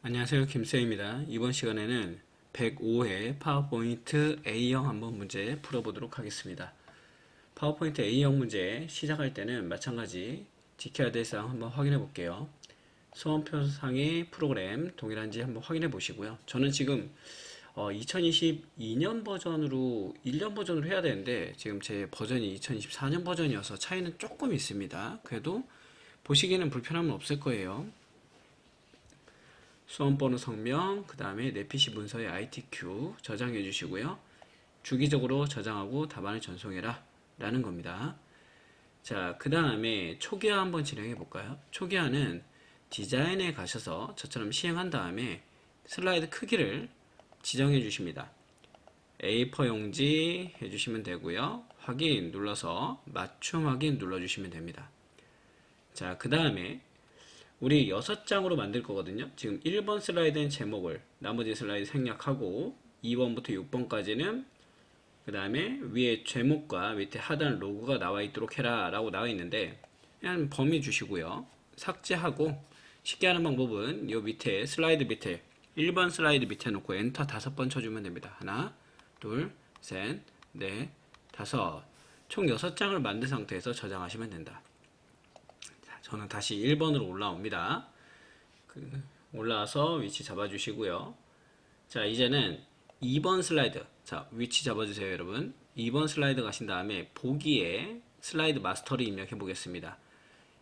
안녕하세요. 김쌤입니다. 이번 시간에는 105회 파워포인트 A형 한번 문제 풀어보도록 하겠습니다. 파워포인트 A형 문제 시작할 때는 마찬가지 지켜야 될 사항 한번 확인해 볼게요. 소원표상의 프로그램 동일한지 한번 확인해 보시고요. 저는 지금 2022년 버전으로 1년 버전으로 해야 되는데 지금 제 버전이 2024년 버전이어서 차이는 조금 있습니다. 그래도 보시기에는 불편함은 없을 거예요. 수험번호 성명, 그 다음에 내 PC 문서에 ITQ 저장해 주시고요. 주기적으로 저장하고 답안을 전송해라 라는 겁니다. 자, 그 다음에 초기화 한번 진행해 볼까요? 초기화는 디자인에 가셔서 저처럼 시행한 다음에 슬라이드 크기를 지정해 주십니다. A4 용지 해주시면 되고요. 확인 눌러서 맞춤 확인 눌러주시면 됩니다. 자, 그 다음에 우리 6장으로 만들 거거든요. 지금 1번 슬라이드는 제목을, 나머지 슬라이드 생략하고 2번부터 6번까지는 그 다음에 위에 제목과 밑에 하단 로고가 나와 있도록 해라 라고 나와 있는데 그냥 범위 주시고요. 삭제하고 쉽게 하는 방법은 이 밑에 슬라이드 밑에 1번 슬라이드 밑에 놓고 엔터 5번 쳐주면 됩니다. 하나, 둘, 셋, 넷, 다섯. 총 6장을 만든 상태에서 저장하시면 된다. 저는 다시 1번으로 올라옵니다. 올라와서 위치 잡아주시고요. 자, 이제는 2번 슬라이드. 자, 위치 잡아주세요, 여러분. 2번 슬라이드 가신 다음에 보기에 슬라이드 마스터를 입력해 보겠습니다.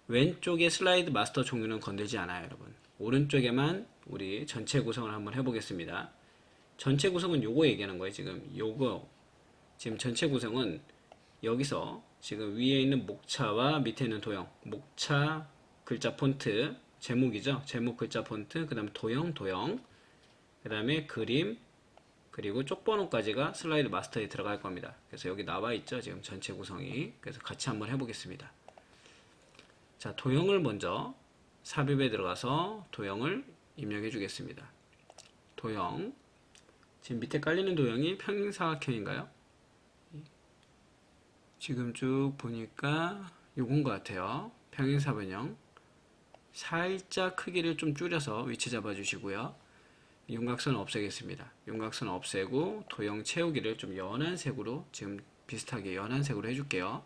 왼쪽에 슬라이드 마스터 종류는 건들지 않아요, 여러분. 오른쪽에만 우리 전체 구성을 한번 해보겠습니다. 전체 구성은 요거 얘기하는 거예요, 지금. 요거. 지금 전체 구성은 여기서 지금 위에 있는 목차와 밑에 있는 도형, 목차 글자 폰트 제목이죠. 제목 글자 폰트, 그 다음에 도형, 그 다음에 그림, 그리고 쪽번호까지가 슬라이드 마스터에 들어갈 겁니다. 그래서 여기 나와 있죠. 지금 전체 구성이. 그래서 같이 한번 해보겠습니다. 자, 도형을 먼저 삽입에 들어가서 도형을 입력해 주겠습니다. 도형. 지금 밑에 깔리는 도형이 평행사각형인가요? 지금 쭉 보니까 요건 것 같아요. 평행사변형. 살짝 크기를 좀 줄여서 위치 잡아 주시고요. 윤곽선 없애겠습니다. 윤곽선 없애고 도형 채우기를 좀 연한 색으로 지금 비슷하게 연한 색으로 해줄게요.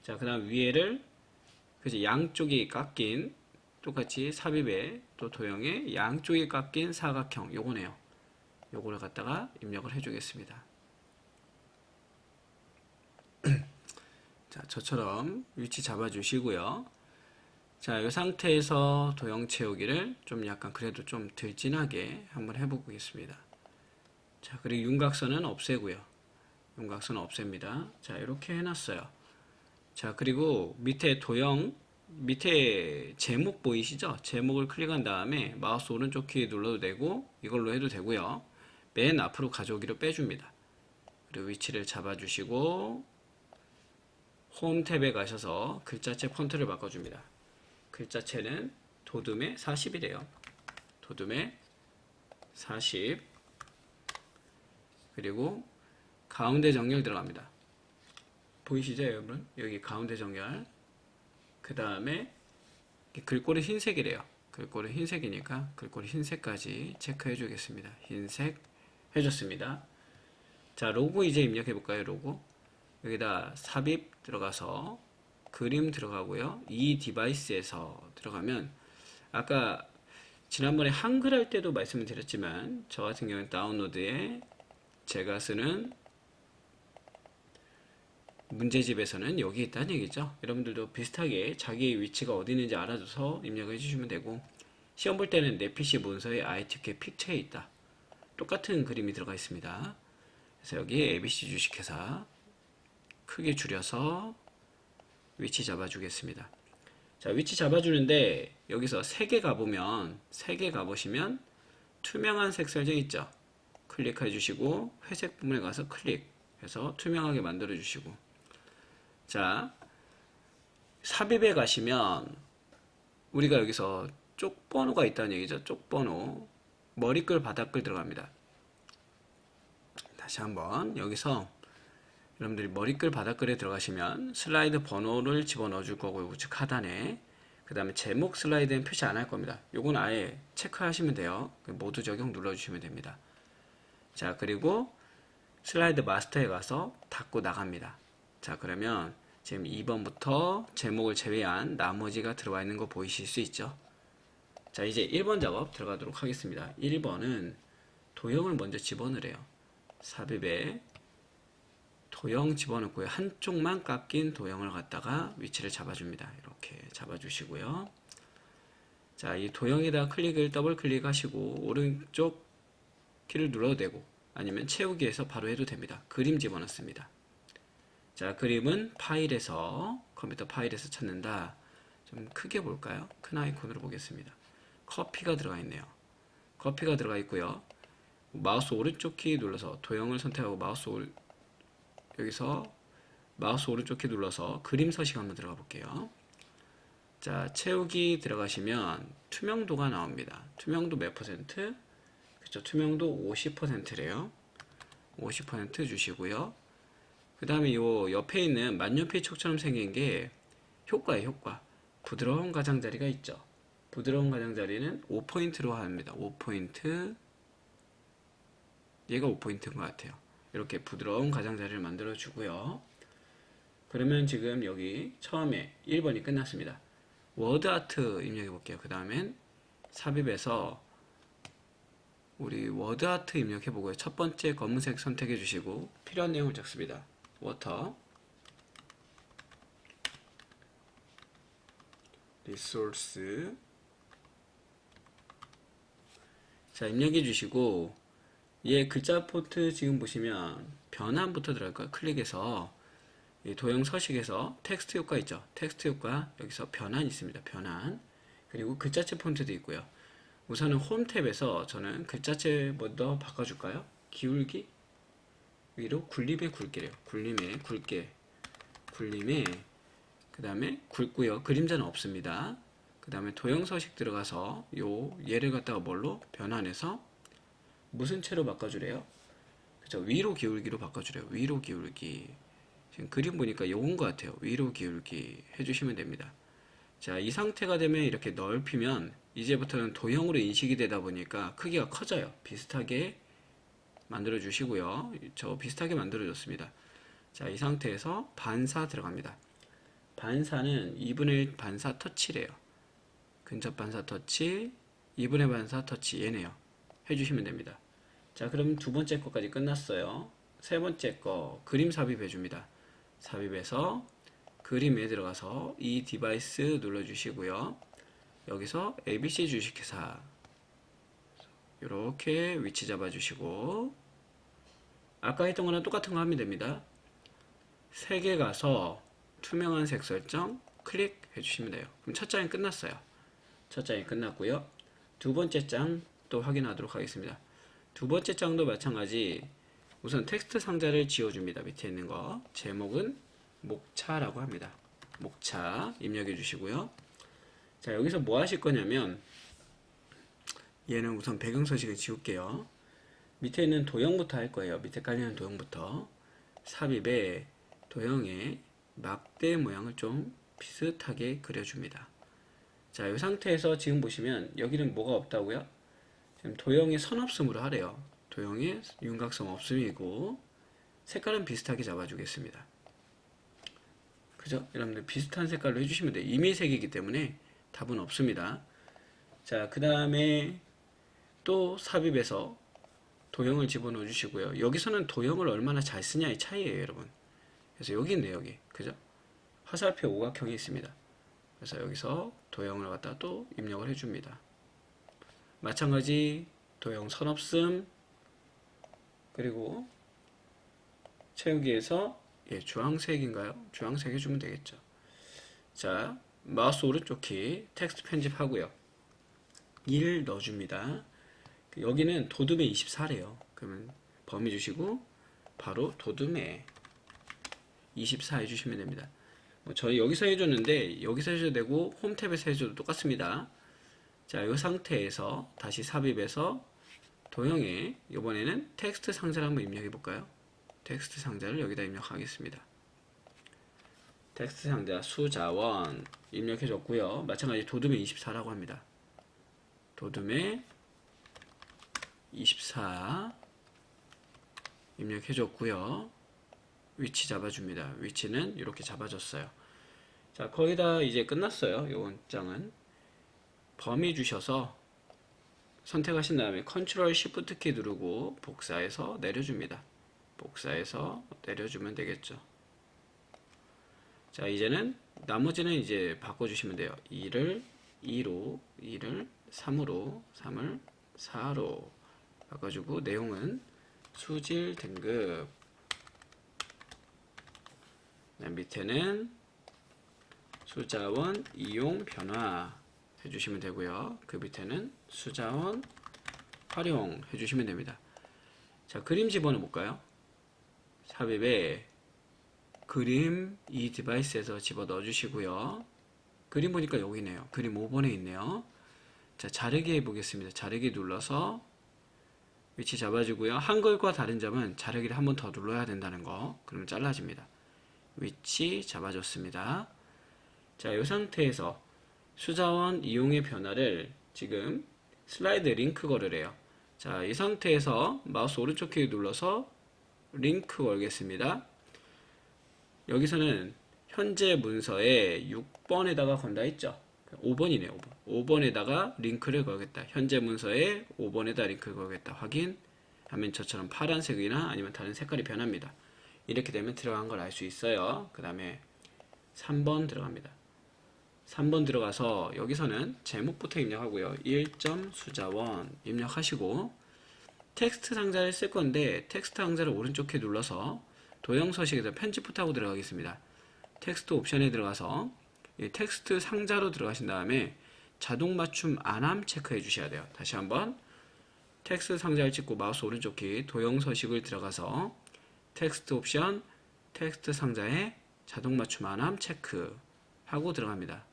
자, 그 다음 위에를 그래서 양쪽이 깎인 똑같이 삽입에 또 도형에 양쪽이 깎인 사각형 요거네요. 요거를 갖다가 입력을 해주겠습니다. 자, 저처럼 위치 잡아주시고요. 자, 이 상태에서 도형 채우기를 좀 약간 그래도 좀 덜 진하게 한번 해보겠습니다. 자, 그리고 윤곽선은 없애고요. 윤곽선은 없앱니다. 자, 이렇게 해놨어요. 자, 그리고 밑에 도형, 밑에 제목 보이시죠? 제목을 클릭한 다음에 마우스 오른쪽 키 눌러도 되고 이걸로 해도 되고요. 맨 앞으로 가져오기로 빼줍니다. 그리고 위치를 잡아주시고 홈 탭에 가셔서 글자체 폰트를 바꿔줍니다. 글자체는 도둠의 40이래요. 도둠의 40. 그리고 가운데 정렬 들어갑니다. 보이시죠, 여러분? 여기 가운데 정렬. 그 다음에 글꼴이 흰색이래요. 글꼴이 흰색이니까 글꼴이 흰색까지 체크해 주겠습니다. 흰색 해줬습니다. 자, 로고 이제 입력해 볼까요, 로고? 여기다 삽입 들어가서 그림 들어가고요. 이 디바이스에서 들어가면 아까 지난번에 한글 할 때도 말씀을 드렸지만 저 같은 경우는 다운로드에 제가 쓰는 문제집에서는 여기 있다는 얘기죠. 여러분들도 비슷하게 자기의 위치가 어디 있는지 알아줘서 입력해 주시면 되고 시험 볼 때는 내 PC 문서에 ITK 픽처에 있다. 똑같은 그림이 들어가 있습니다. 그래서 여기 ABC 주식회사 크게 줄여서 위치 잡아주겠습니다. 자, 위치 잡아주는데 여기서 3개 가보면 3개 가보시면 투명한 색 설정 있죠. 클릭해 주시고 회색 부분에 가서 클릭해서 투명하게 만들어 주시고 자, 삽입에 가시면 우리가 여기서 쪽번호가 있다는 얘기죠. 쪽번호 머리글 바닥글 들어갑니다. 다시 한번 여기서 여러분들이 머리글 바닥글에 들어가시면 슬라이드 번호를 집어넣어 줄 거고요. 우측 하단에 그 다음에 제목 슬라이드는 표시 안 할 겁니다. 요건 아예 체크하시면 돼요. 모두 적용 눌러주시면 됩니다. 자, 그리고 슬라이드 마스터에 가서 닫고 나갑니다. 자, 그러면 지금 2번부터 제목을 제외한 나머지가 들어와 있는 거 보이실 수 있죠? 자, 이제 1번 작업 들어가도록 하겠습니다. 1번은 도형을 먼저 집어넣으래요. 삽입에 도형 집어넣고요. 한쪽만 깎인 도형을 갖다가 위치를 잡아줍니다. 이렇게 잡아주시고요. 자, 이 도형에다 클릭을 더블 클릭하시고 오른쪽 키를 눌러도 되고 아니면 채우기에서 바로 해도 됩니다. 그림 집어넣습니다. 자, 그림은 파일에서 컴퓨터 파일에서 찾는다. 좀 크게 볼까요? 큰 아이콘으로 보겠습니다. 커피가 들어가 있네요. 커피가 들어가 있고요. 마우스 오른쪽 키 눌러서 도형을 선택하고 여기서 마우스 오른쪽 키 눌러서 그림 서식 한번 들어가 볼게요. 자, 채우기 들어가시면 투명도가 나옵니다. 투명도 몇 퍼센트? 그쵸, 투명도 50%래요. 50% 주시고요. 그 다음에 요 옆에 있는 만년필 촉처럼 생긴 게 효과예요, 효과. 부드러운 가장자리가 있죠. 부드러운 가장자리는 5포인트로 합니다. 5포인트. 얘가 5포인트인 것 같아요. 이렇게 부드러운 가장자리를 만들어 주고요. 그러면 지금 여기 처음에 1번이 끝났습니다. 워드 아트 입력해 볼게요. 그 다음엔 삽입에서 우리 워드 아트 입력해 보고요. 첫 번째 검은색 선택해 주시고 필요한 내용을 적습니다. 워터 리소스. 자, 입력해 주시고 얘 글자 폰트 지금 보시면 변환부터 들어갈 거예요. 클릭해서 이 도형 서식에서 텍스트 효과 있죠. 텍스트 효과 여기서 변환 있습니다. 변환. 그리고 글자체 폰트도 있고요. 우선은 홈 탭에서 저는 글자체 먼저 바꿔줄까요? 기울기 위로 굴림의 굵기래요. 굴림의 굵게. 굴림의 그 다음에 굵고요. 그림자는 없습니다. 그 다음에 도형 서식 들어가서 얘를 갖다가 뭘로 변환해서 무슨 채로 바꿔주래요? 그쵸, 위로 기울기로 바꿔주래요. 위로 기울기. 지금 그림 보니까 요건 것 같아요. 위로 기울기 해주시면 됩니다. 자, 이 상태가 되면 이렇게 넓히면 이제부터는 도형으로 인식이 되다 보니까 크기가 커져요. 비슷하게 만들어 주시고요. 저 비슷하게 만들어 줬습니다. 자, 이 상태에서 반사 들어갑니다. 반사는 2분의 1 반사 터치래요. 근접 반사 터치, 2분의 1 반사 터치 얘네요. 해주시면 됩니다. 자, 그럼 두 번째 거까지 끝났어요. 세 번째 거 그림 삽입해 줍니다. 삽입해서 그림에 들어가서 이 디바이스 눌러주시고요. 여기서 ABC 주식회사 이렇게 위치 잡아주시고 아까 했던 거랑 똑같은 거 하면 됩니다. 세 개 가서 투명한 색 설정 클릭해 주시면 돼요. 그럼 첫 장이 끝났어요. 첫 장이 끝났고요. 두 번째 장 또 확인하도록 하겠습니다. 두 번째 장도 마찬가지 우선 텍스트 상자를 지워줍니다. 밑에 있는 거 제목은 목차라고 합니다. 목차 입력해 주시고요. 자, 여기서 뭐 하실 거냐면 얘는 우선 배경 서식을 지울게요. 밑에 있는 도형부터 할 거예요. 밑에 깔리는 도형부터 삽입에 도형에 막대 모양을 좀 비슷하게 그려줍니다. 자, 이 상태에서 지금 보시면 여기는 뭐가 없다고요? 지금 도형의 선 없음으로 하래요. 도형의 윤곽선 없음이고 색깔은 비슷하게 잡아주겠습니다. 그죠? 여러분들 비슷한 색깔로 해주시면 돼요. 임의색이기 때문에 답은 없습니다. 자, 그 다음에 또 삽입해서 도형을 집어넣어 주시고요. 여기서는 도형을 얼마나 잘 쓰냐의 차이예요, 여러분. 그래서 여기 있네요, 여기. 그죠? 화살표 오각형이 있습니다. 그래서 여기서 도형을 갖다 또 입력을 해줍니다. 마찬가지 도형 선 없음 그리고 채우기에서 주황색인가요? 주황색 해주면 되겠죠. 자, 마우스 오른쪽 키 텍스트 편집하고요. 1 넣어줍니다. 여기는 도둠의 24래요. 그러면 범위 주시고 바로 도둠의 24 해주시면 됩니다. 저희 여기서 해줬는데 여기서 해줘도 되고 홈 탭에서 해줘도 똑같습니다. 자, 이 상태에서 다시 삽입해서 도형에 이번에는 텍스트 상자를 한번 입력해 볼까요? 텍스트 상자를 여기다 입력하겠습니다. 텍스트 상자 수자원 입력해줬고요. 마찬가지 도둠에 24라고 합니다. 도둠에 24 입력해줬고요. 위치 잡아줍니다. 위치는 이렇게 잡아줬어요. 자, 거의 다 이제 끝났어요. 요 문장은 범위 주셔서 선택하신 다음에 컨트롤 시프트 키 누르고 복사해서 내려줍니다. 복사해서 내려주면 되겠죠. 자, 이제는 나머지는 이제 바꿔주시면 돼요. 2를 2로, 2를 3으로, 3을 4로 바꿔주고 내용은 수질 등급. 밑에는 수자원 이용 변화 해주시면 되고요. 그 밑에는 수자원 활용 해주시면 됩니다. 자, 그림 집어넣어 볼까요? 삽입에 그림 이 디바이스에서 집어 넣어 주시고요. 그림 보니까 여기네요. 그림 5번에 있네요. 자, 자르기 해보겠습니다. 자르기 눌러서 위치 잡아주고요. 한글과 다른 점은 자르기를 한 번 더 눌러야 된다는 거. 그러면 잘라집니다. 위치 잡아줬습니다. 자, 이 상태에서 수자원 이용의 변화를 지금 슬라이드 링크 걸으래요. 자, 이 상태에서 마우스 오른쪽 키 눌러서 링크 걸겠습니다. 여기서는 현재 문서에 6번에다가 건다 했죠. 5번이네요. 5번. 5번에다가 링크를 걸겠다. 현재 문서에 5번에다 링크를 걸겠다. 확인하면 저처럼 파란색이나 아니면 다른 색깔이 변합니다. 이렇게 되면 들어간 걸 알 수 있어요. 그 다음에 3번 들어갑니다. 3번 들어가서 여기서는 제목부터 입력하고요. 1점 수자원 입력하시고 텍스트 상자를 쓸 건데 텍스트 상자를 오른쪽 키 눌러서 도형 서식에서 편집부터 하고 들어가겠습니다. 텍스트 옵션에 들어가서 텍스트 상자로 들어가신 다음에 자동 맞춤 안함 체크해 주셔야 돼요. 다시 한번 텍스트 상자를 찍고 마우스 오른쪽 키 도형 서식을 들어가서 텍스트 옵션 텍스트 상자에 자동 맞춤 안함 체크 하고 들어갑니다.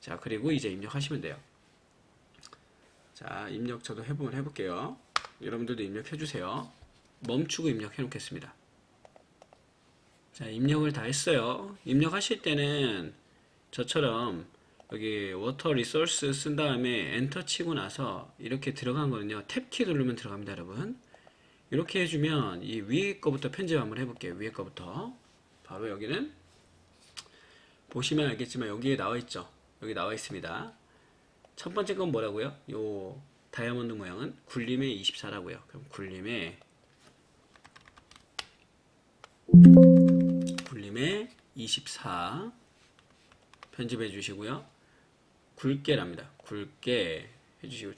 자, 그리고 이제 입력하시면 돼요. 자, 입력 저도 해볼게요. 여러분들도 입력해 주세요. 멈추고 입력해 놓겠습니다. 자, 입력을 다 했어요. 입력하실 때는 저처럼 여기 워터 리소스 쓴 다음에 엔터 치고 나서 이렇게 들어간 거는요, 탭키 누르면 들어갑니다, 여러분. 이렇게 해주면 이 위에 거부터 편집 한번 해볼게요. 위에 거부터. 바로 여기는 보시면 알겠지만 여기에 나와 있죠. 여기 나와 있습니다. 첫 번째 건 뭐라고요? 요 다이아몬드 모양은 굴림의 24라고요. 그럼 굴림의 24 편집해 주시고요. 굵게랍니다. 굵게 해주시고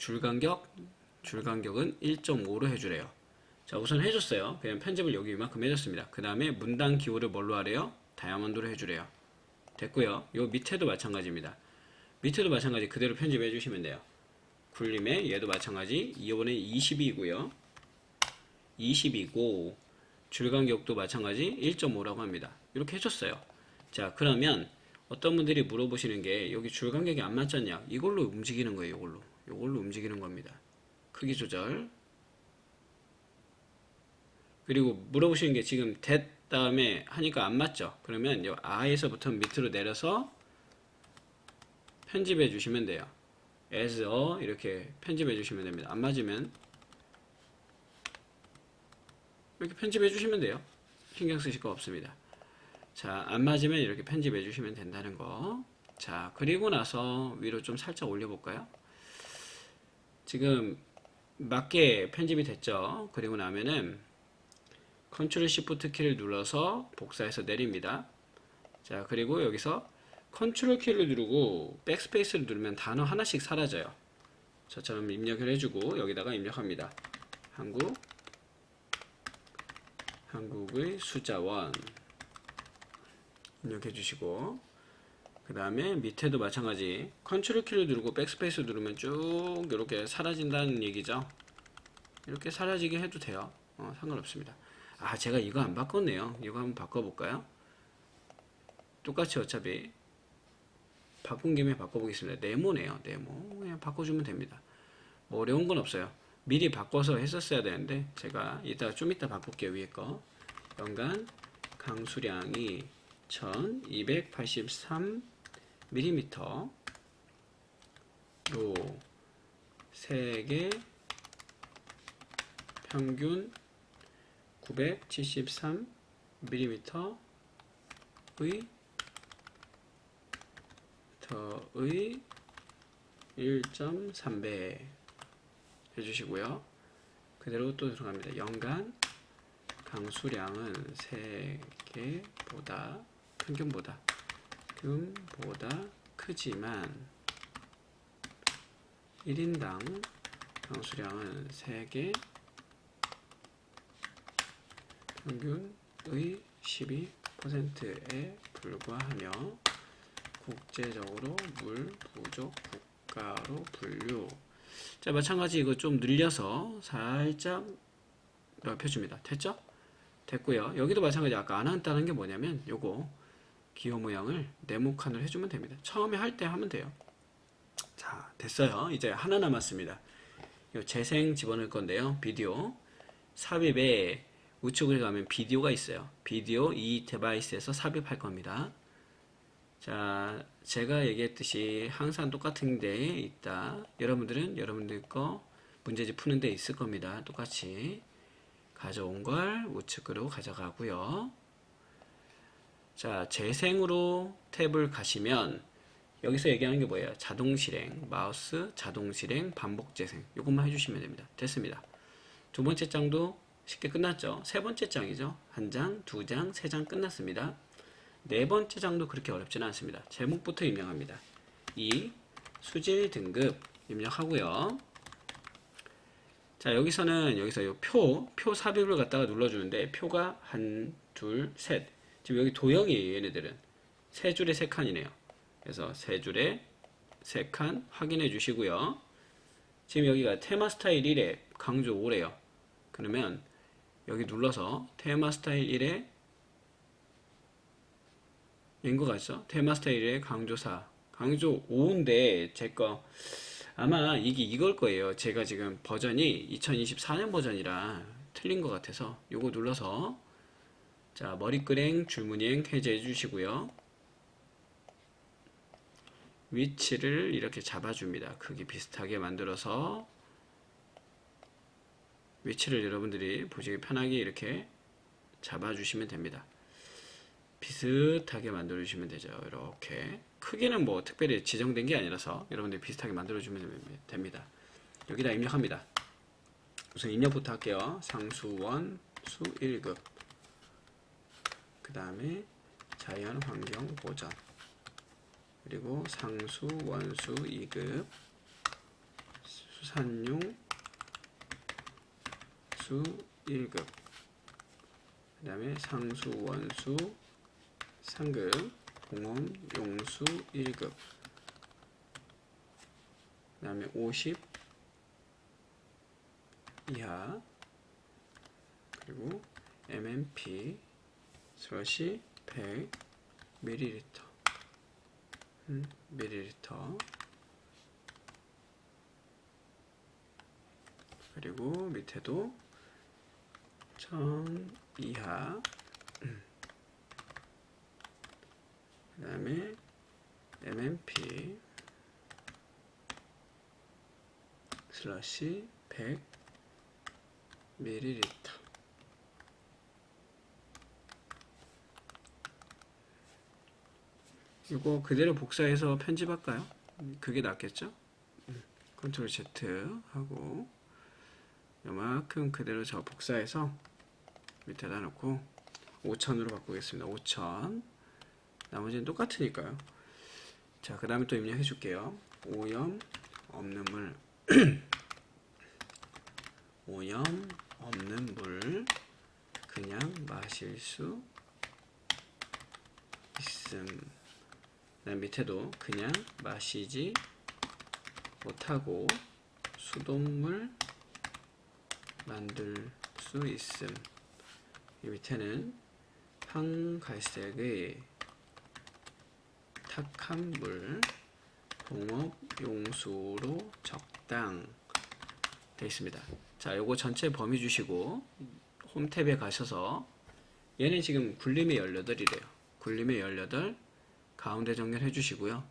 줄간격은 1.5로 해주래요. 자, 우선 해줬어요. 그냥 편집을 여기 이만큼 해줬습니다. 그 다음에 문단 기호를 뭘로 하래요? 다이아몬드로 해주래요. 됐고요. 요 밑에도 마찬가지입니다. 밑에도 마찬가지 그대로 편집해 주시면 돼요. 굴림에 얘도 마찬가지 이번에 22이고요. 20이고 줄간격도 마찬가지 1.5라고 합니다. 이렇게 해줬어요. 자, 그러면 어떤 분들이 물어보시는 게 여기 줄간격이 안 맞잖냐? 이걸로 움직이는 거예요. 이걸로 움직이는 겁니다. 크기 조절. 그리고 물어보시는 게 지금 that 다음에 하니까 안 맞죠? 그러면 요 I에서부터 밑으로 내려서 편집해 주시면 돼요. as a 이렇게 편집해 주시면 됩니다. 안 맞으면 이렇게 편집해 주시면 돼요. 신경 쓰실 거 없습니다. 자, 안 맞으면 이렇게 편집해 주시면 된다는 거. 자, 그리고 나서 위로 좀 살짝 올려볼까요? 지금 맞게 편집이 됐죠? 그리고 나면은 컨트롤 시프트 키를 눌러서 복사해서 내립니다. 자, 그리고 여기서 컨트롤 키를 누르고 백스페이스를 누르면 단어 하나씩 사라져요. 저처럼 입력을 해주고 여기다가 입력합니다. 한국의 수자원 입력해 주시고 그 다음에 밑에도 마찬가지 컨트롤 키를 누르고 백스페이스 누르면 쭉 이렇게 사라진다는 얘기죠. 이렇게 사라지게 해도 돼요. 상관없습니다. 아, 제가 이거 안 바꿨네요. 이거 한번 바꿔볼까요? 똑같이 어차피 바꾼 김에 바꿔보겠습니다. 네모네요. 네모. 그냥 바꿔주면 됩니다. 뭐 어려운 건 없어요. 미리 바꿔서 했었어야 되는데 제가 좀 이따 바꿀게요. 위에 거. 연간 강수량이 1283mm 로 3개 평균 973mm 의 1.3배 해주시고요. 그대로 또 들어갑니다. 연간 강수량은 3개보다 평균보다 크지만 1인당 강수량은 3개 평균의 12%에 불과하며 국제적으로 물 부족 국가로 분류. 자, 마찬가지 이거 좀 늘려서 살짝 넓혀줍니다. 됐죠? 됐고요. 여기도 마찬가지 아까 안 한다는 게 뭐냐면 요거 기호 모양을 네모칸으로 해주면 됩니다. 처음에 할 때 하면 돼요. 자, 됐어요. 이제 하나 남았습니다. 요 재생 집어넣을 건데요. 비디오 삽입에 우측을 가면 비디오가 있어요. 비디오 이 디바이스에서 삽입할 겁니다. 자, 제가 얘기했듯이 항상 똑같은 데에 있다. 여러분들은 여러분들 거 문제집 푸는 데 있을 겁니다. 똑같이 가져온 걸 우측으로 가져가고요. 자, 재생으로 탭을 가시면 여기서 얘기하는 게 뭐예요? 자동 실행, 마우스 자동 실행, 반복 재생. 이것만 해주시면 됩니다. 됐습니다. 두 번째 장도 쉽게 끝났죠. 세 번째 장이죠. 한 장, 두 장, 세 장 끝났습니다. 네 번째 장도 그렇게 어렵지는 않습니다. 제목부터 입력합니다. 2. 수질 등급 입력하고요. 자, 여기서는 여기서 요 표 삽입을 갖다가 눌러주는데 표가 한, 둘, 셋. 지금 여기 도형이에요. 얘네들은 세 줄에 세 칸이네요. 그래서 세 줄에 세 칸 확인해 주시고요. 지금 여기가 테마 스타일 1에 강조 5래요. 그러면 여기 눌러서 테마 스타일 1에 인것 같죠? 테마 스타일 1에 강조 4, 강조 5인데 제거 아마 이게 이걸 거예요. 제가 지금 버전이 2024년 버전이라 틀린 것 같아서 요거 눌러서 자, 머리끄랭 줄무늬행 해제해 주시고요. 위치를 이렇게 잡아줍니다. 크기 비슷하게 만들어서 위치를 여러분들이 보시기 편하게 이렇게 잡아주시면 됩니다. 비슷하게 만들어주시면 되죠. 이렇게 크기는 뭐 특별히 지정된 게 아니라서 여러분들이 비슷하게 만들어주면 됩니다. 여기다 입력합니다. 우선 입력부터 할게요. 상수원 수 1급 그 다음에 자연 환경 보전 그리고 상수 원수 2급 수산용 수 1급 그 다음에 상수 원수 3급 공업 용수 1급 그 다음에 50 이하 그리고 MMP 슬러시 100 ml 그리고 밑에도 1000 이하 그 다음에 MMP 슬러시 100 ml 이거 그대로 복사해서 편집할까요? 그게 낫겠죠? 컨트롤 Z 하고 요만큼 그대로 저 복사해서 밑에다 놓고 5000으로 바꾸겠습니다. 5000 나머지는 똑같으니까요. 자, 그 다음에 또 입력해 줄게요. 오염 없는 물 오염 없는 물 그냥 마실 수 있음. 그 밑에도 그냥 마시지 못하고 수돗물 만들 수 있음. 이 밑에는 황갈색의 탁한 물 공업 용수로 적당 되어 있습니다. 자, 요거 전체 범위 주시고 홈 탭에 가셔서 얘는 지금 굴림이 18이래요. 굴림에 18 가운데 정렬해 주시고요.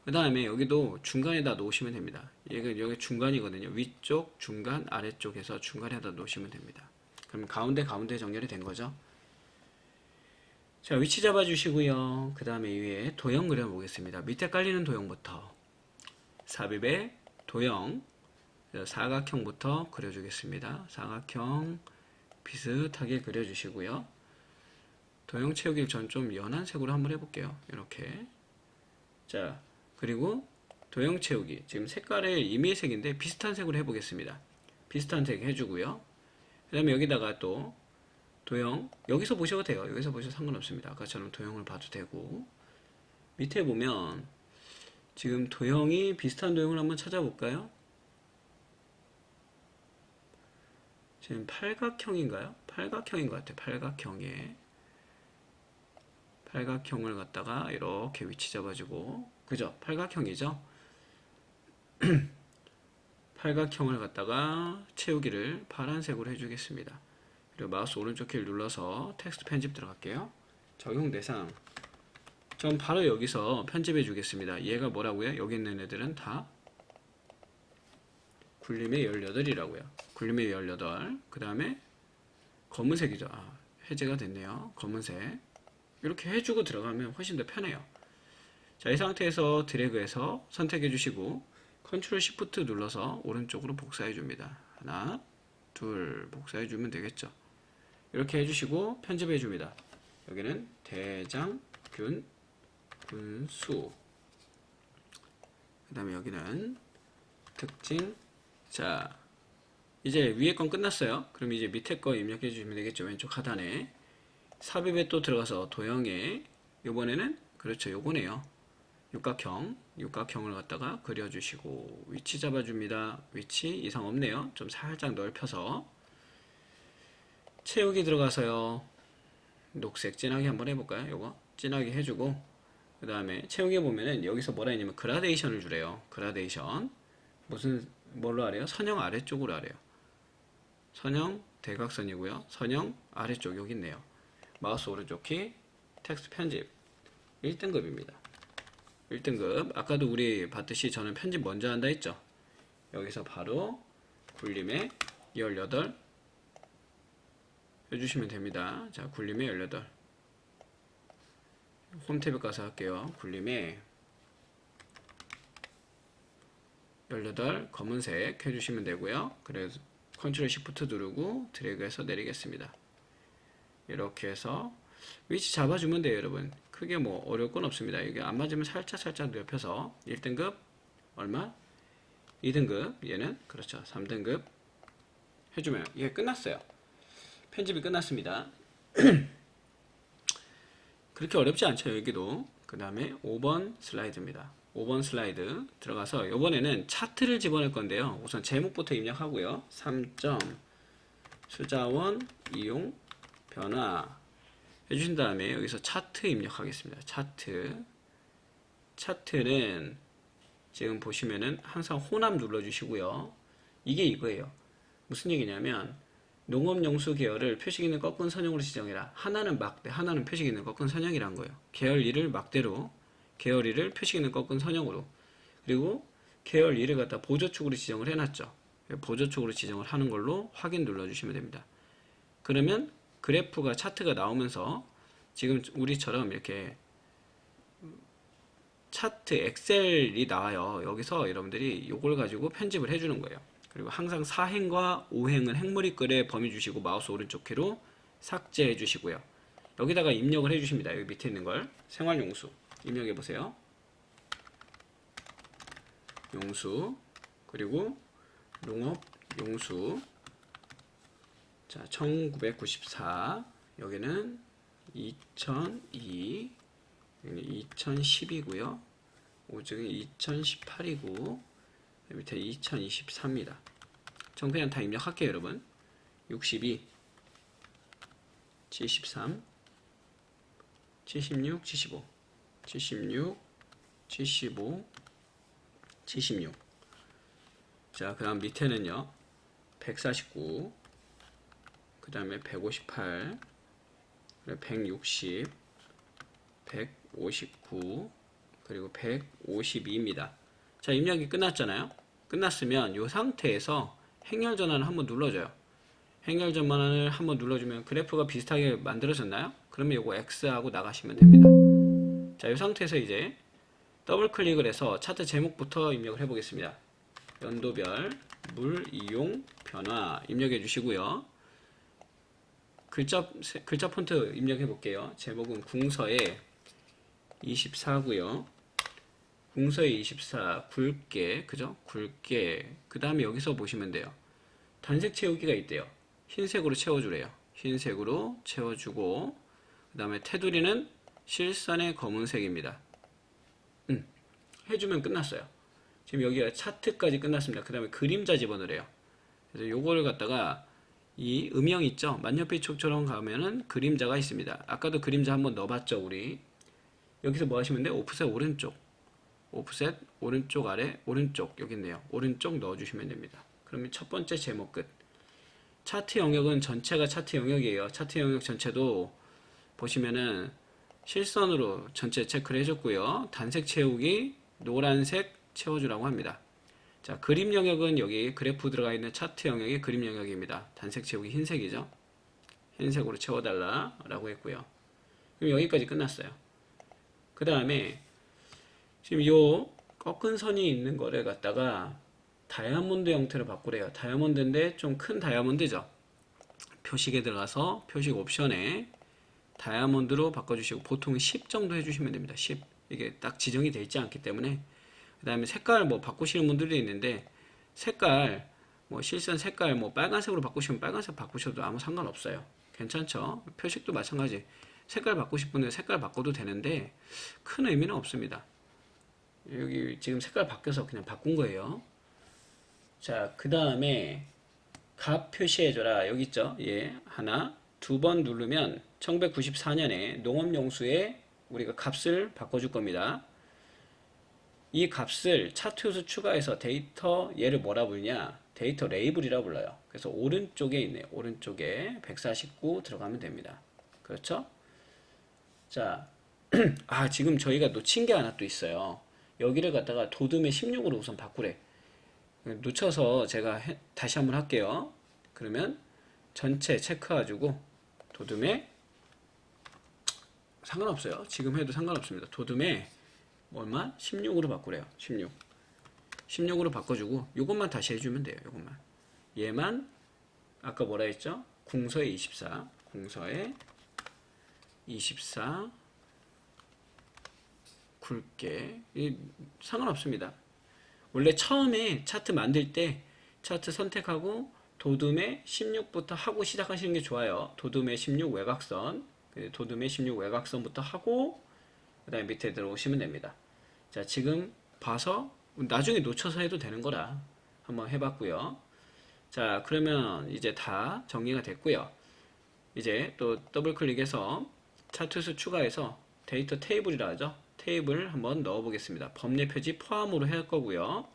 그 다음에 여기도 중간에다 놓으시면 됩니다. 여기 중간이거든요. 위쪽, 중간, 아래쪽에서 중간에다 놓으시면 됩니다. 그럼 가운데 정렬이 된 거죠. 자, 위치 잡아주시고요. 그 다음에 위에 도형 그려보겠습니다. 밑에 깔리는 도형부터 삽입의 도형 사각형부터 그려주겠습니다. 사각형 비슷하게 그려주시고요. 도형 채우기를 전 좀 연한 색으로 한번 해볼게요. 이렇게. 자, 그리고 도형 채우기. 지금 색깔의 임의색인데 비슷한 색으로 해보겠습니다. 비슷한 색 해주고요. 그 다음에 여기다가 또 도형, 여기서 보셔도 돼요. 여기서 보셔도 상관없습니다. 아까처럼 도형을 봐도 되고. 밑에 보면 지금 도형이 비슷한 도형을 한번 찾아볼까요? 지금 팔각형인가요? 팔각형인 것 같아요. 팔각형을 갖다가 이렇게 위치 잡아주고, 그죠? 팔각형이죠? 팔각형을 갖다가 채우기를 파란색으로 해주겠습니다. 그리고 마우스 오른쪽 키를 눌러서 텍스트 편집 들어갈게요. 적용 대상. 전 바로 여기서 편집해 주겠습니다. 얘가 뭐라고요? 여기 있는 애들은 다 굴림의 18이라고요. 굴림의 18. 그 다음에 검은색이죠. 해제가 됐네요. 검은색. 이렇게 해주고 들어가면 훨씬 더 편해요. 자, 이 상태에서 드래그해서 선택해 주시고 컨트롤 시프트 눌러서 오른쪽으로 복사해 줍니다. 하나, 둘 복사해 주면 되겠죠. 이렇게 해주시고 편집해 줍니다. 여기는 대장균 분수. 그 다음에 여기는 특징. 자, 이제 위에 건 끝났어요. 그럼 이제 밑에 거 입력해 주시면 되겠죠. 왼쪽 하단에 삽입에 또 들어가서 도형에 요번에는 그렇죠. 요거네요. 육각형을 갖다가 그려주시고 위치 잡아줍니다. 위치 이상 없네요. 좀 살짝 넓혀서 채우기 들어가서요. 녹색 진하게 한번 해볼까요? 요거 진하게 해주고 그 다음에 채우기 보면은 여기서 뭐라 했냐면 그라데이션을 주래요. 그라데이션 뭘로 하래요? 선형 아래쪽으로 하래요. 선형 대각선이고요. 선형 아래쪽 여기 있네요. 마우스 오른쪽 키 텍스트 편집 1등급입니다. 1등급 아까도 우리 봤듯이 저는 편집 먼저 한다 했죠. 여기서 바로 굴림에 18 해주시면 됩니다. 자, 굴림에 18 홈 탭에 가서 할게요. 굴림에 18 검은색 해주시면 되고요. 그래서 컨트롤 시프트 누르고 드래그해서 내리겠습니다. 이렇게 해서 위치 잡아주면 돼요, 여러분. 크게 뭐 어려울 건 없습니다. 이게 안 맞으면 살짝 넓혀서 1등급 얼마? 2등급 얘는 그렇죠. 3등급 해주면 이게 끝났어요. 편집이 끝났습니다. 그렇게 어렵지 않죠, 여기도. 그 다음에 5번 슬라이드입니다. 5번 슬라이드 들어가서 이번에는 차트를 집어넣을 건데요. 우선 제목부터 입력하고요. 3점 수자원 이용 변화 해주신 다음에 여기서 차트 입력하겠습니다. 차트는 지금 보시면은 항상 호남 눌러주시고요. 이게 이거예요. 무슨 얘기냐면 농업용수 계열을 표시기능 꺾은 선형으로 지정해라. 하나는 막대, 하나는 표시기능 꺾은 선형이란 거예요. 계열 1을 막대로, 계열 2를 표시기능 꺾은 선형으로, 그리고 계열 2를 갖다 보조축으로 지정을 해놨죠. 보조축으로 지정을 하는 걸로 확인 눌러주시면 됩니다. 그러면 그래프가 차트가 나오면서 지금 우리처럼 이렇게 차트 엑셀이 나와요. 여기서 여러분들이 이걸 가지고 편집을 해주는 거예요. 그리고 항상 4행과 5행은 행무리 글에 범위 주시고 마우스 오른쪽 키로 삭제해 주시고요. 여기다가 입력을 해 주십니다. 여기 밑에 있는 걸 생활용수 입력해 보세요. 용수 그리고 농업용수. 자, 1994 여기는 2002 여기는 2010이고요. 오쪽이 2018이고 밑에 2023입니다. 전 그냥 다 입력할게요, 여러분. 62 73 76 75 76 75 76. 자, 그 다음 밑에는요 149 그 다음에 158 160 159 그리고 152입니다. 자, 입력이 끝났잖아요. 끝났으면 이 상태에서 행렬 전환을 한번 눌러줘요. 행렬 전환을 한번 눌러주면 그래프가 비슷하게 만들어졌나요? 그러면 이거 X하고 나가시면 됩니다. 자, 이 상태에서 이제 더블 클릭을 해서 차트 제목부터 입력을 해보겠습니다. 연도별 물 이용 변화 입력해 주시고요. 글자 폰트 입력해 볼게요. 제목은 궁서에 24고요. 궁서에 24 굵게, 그죠? 굵게. 그 다음에 여기서 보시면 돼요. 단색 채우기가 있대요. 흰색으로 채워주래요. 흰색으로 채워주고, 그 다음에 테두리는 실선의 검은색입니다. 해주면 끝났어요. 지금 여기가 차트까지 끝났습니다. 그 다음에 그림자 집어넣으래요. 그래서 요거를 갖다가 이 음영 있죠? 만년필촉처럼 가면은 그림자가 있습니다. 아까도 그림자 한번 넣어봤죠, 우리. 여기서 뭐 하시면 돼요? 오프셋 오른쪽. 오프셋 오른쪽 아래 오른쪽 여기 있네요. 오른쪽 넣어주시면 됩니다. 그러면 첫 번째 제목 끝. 차트 영역은 전체가 차트 영역이에요. 차트 영역 전체도 보시면은 실선으로 전체 체크를 해줬고요. 단색 채우기, 노란색 채워주라고 합니다. 자, 그림 영역은 여기 그래프 들어가 있는 차트 영역이 그림 영역입니다. 단색 채우기 흰색이죠. 흰색으로 채워달라 라고 했고요. 그럼 여기까지 끝났어요. 그 다음에 지금 요 꺾은 선이 있는 거를 갖다가 다이아몬드 형태로 바꾸래요. 다이아몬드인데 좀 큰 다이아몬드죠. 표식에 들어가서 표식 옵션에 다이아몬드로 바꿔주시고 보통 10 정도 해주시면 됩니다. 10. 이게 딱 지정이 되어 있지 않기 때문에. 그 다음에 색깔 뭐 바꾸시는 분들도 있는데 색깔 뭐 실선 색깔 뭐 빨간색으로 바꾸시면 빨간색 바꾸셔도 아무 상관없어요. 괜찮죠? 표식도 마찬가지. 색깔 바꾸실 분은 색깔 바꿔도 되는데 큰 의미는 없습니다. 여기 지금 색깔 바뀌어서 그냥 바꾼 거예요. 자, 그 다음에 값 표시해줘라. 여기 있죠? 예, 하나, 두 번 누르면 1994년에 농업용수에 우리가 값을 바꿔줄 겁니다. 이 값을 차트에서 추가해서 데이터 얘를 뭐라 부르냐? 데이터 레이블이라고 불러요. 그래서 오른쪽에 있네요. 오른쪽에 149 들어가면 됩니다. 그렇죠? 자, 지금 저희가 놓친 게 하나 또 있어요. 여기를 갖다가 도둠의 16으로 우선 바꾸래. 놓쳐서 제가 다시 한번 할게요. 그러면 전체 체크해가지고 도둠에 상관없어요. 지금 해도 상관없습니다. 도둠에 얼마? 16으로 바꾸래요. 16. 16으로 바꿔주고 요것만 다시 해주면 돼요. 요것만. 얘만 아까 뭐라 했죠? 궁서에 24. 궁서에 24 굵게 상관없습니다. 원래 처음에 차트 만들 때 차트 선택하고 도둠에 16부터 하고 시작하시는 게 좋아요. 도둠에 16 외곽선, 도둠에 16 외곽선부터 하고 그 다음에 밑에 들어오시면 됩니다. 자, 지금 봐서 나중에 놓쳐서 해도 되는 거라 한번 해봤고요. 자, 그러면 이제 다 정리가 됐고요. 이제 또 더블 클릭해서 차트수 추가해서 데이터 테이블이라 하죠. 테이블 한번 넣어 보겠습니다. 범례 표지 포함으로 할 거고요.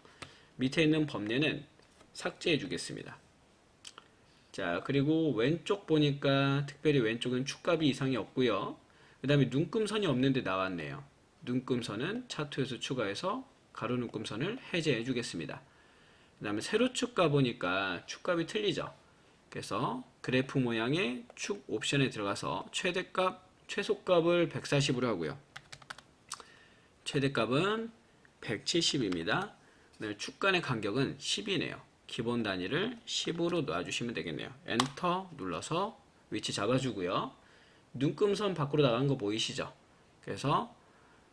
밑에 있는 범례는 삭제해 주겠습니다. 자, 그리고 왼쪽 보니까 특별히 왼쪽은 축값이 이상이 없고요. 그 다음에 눈금선이 없는데 나왔네요. 눈금선은 차트에서 추가해서 가로 눈금선을 해제해 주겠습니다. 그 다음에 세로 축가 보니까 축값이 틀리죠. 그래서 그래프 모양의 축 옵션에 들어가서 최대값, 최소값을 140으로 하고요. 최대값은 170입니다. 축 간의 간격은 10이네요. 기본 단위를 10으로 놔주시면 되겠네요. 엔터 눌러서 위치 잡아주고요. 눈금선 밖으로 나간 거 보이시죠? 그래서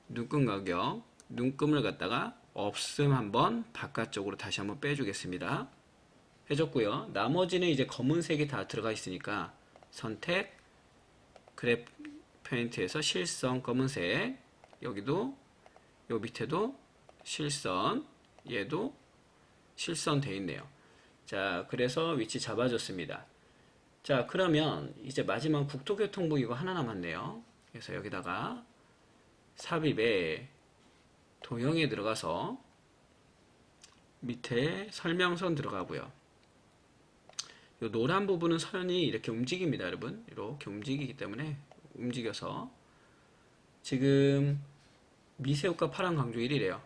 눈금 가격, 눈금을 갖다가 없음 한번 바깥쪽으로 다시 한번 빼주겠습니다. 해줬고요. 나머지는 이제 검은색이 다 들어가 있으니까 선택, 그래프 페인트에서 실선 검은색, 여기도 요 밑에도 실선, 얘도 실선 돼 있네요. 자, 그래서 위치 잡아줬습니다. 자, 그러면 이제 마지막 국토교통부 이거 하나 남았네요. 그래서 여기다가 삽입에 도형에 들어가서 밑에 설명선 들어가고요. 요 노란 부분은 선이 이렇게 움직입니다, 여러분. 이렇게 움직이기 때문에 움직여서 지금 미세우가 파랑 강조 1이래요.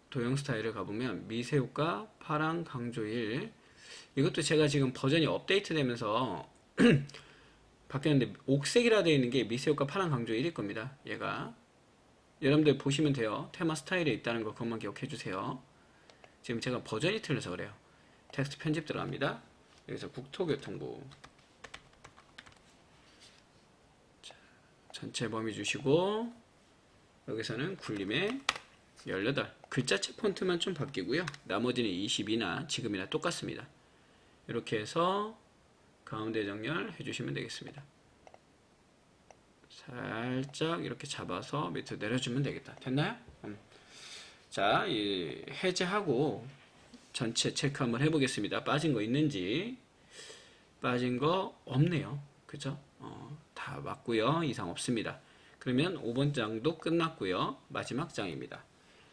도형 스타일을 가보면 미세우가 파랑 강조 1. 이것도 제가 지금 버전이 업데이트 되면서 바뀌었는데 옥색이라 되어 있는 게 미세우가 파랑 강조 1일 겁니다. 얘가 여러분들 보시면 돼요. 테마 스타일에 있다는 거 그것만 기억해 주세요. 지금 제가 버전이 틀려서 그래요. 텍스트 편집 들어갑니다. 여기서 국토교통부 전체 범위 주시고 여기서는 굴림의 18 글자체 폰트만 좀 바뀌고요. 나머지는 22나 지금이나 똑같습니다. 이렇게 해서 가운데 정렬 해주시면 되겠습니다. 살짝 이렇게 잡아서 밑으로 내려주면 되겠다. 됐나요? 자, 해제하고 전체 체크 한번 해보겠습니다. 빠진 거 있는지. 빠진 거 없네요. 그죠? 다 맞고요. 이상 없습니다. 그러면 5번 장도 끝났고요. 마지막 장입니다.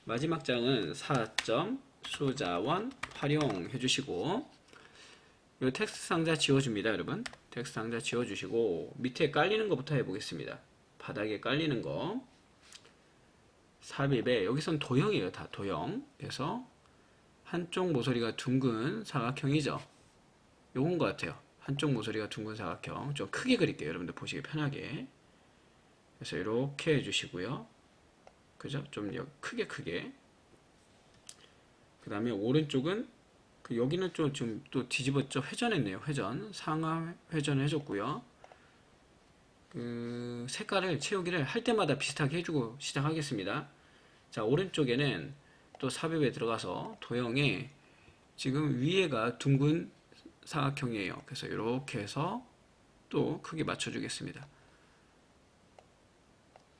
마지막 장은 4점 수자원 활용해 주시고 이 텍스트 상자 지워줍니다. 여러분 텍스트 상자 지워주시고 밑에 깔리는 것부터 해보겠습니다. 바닥에 깔리는 거 삽입에 여기선 도형이에요. 다 도형. 그래서 한쪽 모서리가 둥근 사각형이죠. 요건 것 같아요. 한쪽 모서리가 둥근 사각형. 좀 크게 그릴게요. 여러분들 보시기 편하게. 그래서 이렇게 해주시고요. 그죠? 좀 크게. 그 다음에 오른쪽은 여기는 좀 또 뒤집었죠. 회전했네요. 회전. 상하 회전을 해줬고요. 그 색깔을 채우기를 할 때마다 비슷하게 해주고 시작하겠습니다. 자, 오른쪽에는 또 삽입에 들어가서 도형에 지금 위에가 둥근 사각형이에요. 그래서 이렇게 해서 또 크게 맞춰주겠습니다.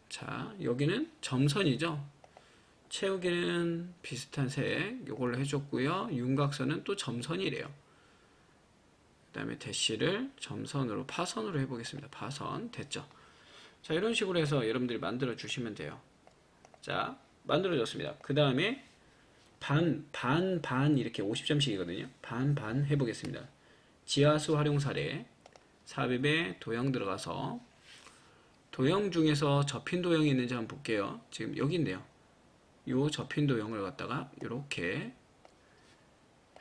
자, 여기는 점선이죠. 채우기는 비슷한 색 이걸로 해줬고요. 윤곽선은 또 점선이래요. 그 다음에 대시를 점선으로 파선으로 해보겠습니다. 파선 됐죠. 자, 이런 식으로 해서 여러분들이 만들어 주시면 돼요. 자, 만들어졌습니다. 그 다음에 반 이렇게 50점씩이거든요. 반 해보겠습니다. 지하수 활용 사례 삽입에 도형 들어가서 도형 중에서 접힌 도형이 있는지 한번 볼게요. 지금 여기 있네요. 요 접힌 도형을 갖다가 이렇게